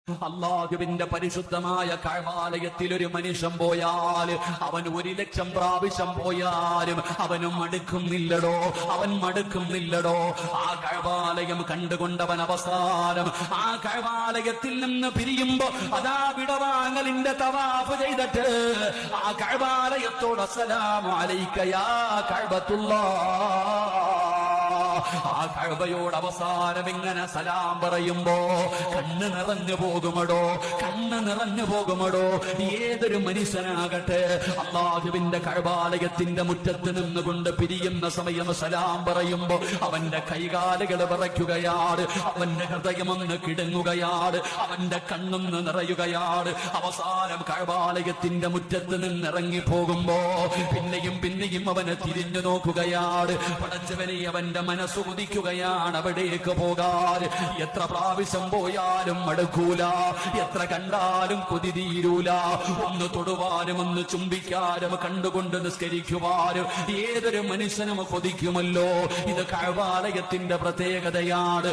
അല്ലാഹുവിന്റെ പരിശുദ്ധമായ കഅബാലയത്തിൽ ഒരു മനുഷ്യൻ പോയാൽ അവൻ 1,00,000 പ്രാവശ്യം പോയാലും അവനും മടുക്കുന്നില്ലടോ, അവൻ മടുക്കുന്നില്ലടോ. ആ കഅബാലയം കണ്ടുകൊണ്ടവൻ അവസാനം ആ കഅബാലയത്തിൽ നിന്ന് പിരിയുമ്പോ അതാ വിടവാങ്ങലിന്റെ തവാഫ് ചെയ്തിട്ട് ആ കഅബാലയത്തോട് അസ്സലാമു അലൈക യാ കഅബത്തുല്ലാഹ്, ആ കഅബയോട് അവസാനം ഇങ്ങനെ സലാം പറയുമ്പോ കണ്ണ് നിറഞ്ഞു പോകുമടോ, കണ്ണ് നിറഞ്ഞു പോകുമടോ. ഏതൊരു മനുഷ്യനാകട്ടെ അല്ലാഹുവിന്റെ കഅബാലയത്തിന്റെ മുറ്റത്ത് നിന്നുകൊണ്ട് പിരിയുന്ന സമയം സലാം പറയുമ്പോ അവന്റെ കൈകാലുകൾ വിറയ്ക്കുകയാണ്, അവന്റെ ഹൃദയമൊന്ന് കിടങ്ങുകയാണ്, അവന്റെ കണ്ണൊന്ന് നിറയുകയാണ്. അവസാനം കഅബാലയത്തിന്റെ മുറ്റത്ത് നിന്നിറങ്ങി പോകുമ്പോ പിന്നെയും പിന്നെയും അവനെ തിരിഞ്ഞു നോക്കുകയാണ്. പടച്ചവനെ അവന്റെ മനസ്സ് ഉദിക്കുകയാണ് അവിടേക്ക് പോകാൻ. എത്ര പ്രാവശ്യം പോയാലും മടുക്കൂല, എത്ര കണ്ടാലും കൊതി തീരൂല. ഒന്ന് തൊടുവാനും ഒന്ന് ചുംബിക്കാനും കണ്ടുകൊണ്ട് നിസ്കരിക്കുവാനും ഏതൊരു മനുഷ്യനും കൊതിക്കുമല്ലോ. ഇത് കഅബാലയത്തിന്റെ പ്രത്യേകതയാണ്.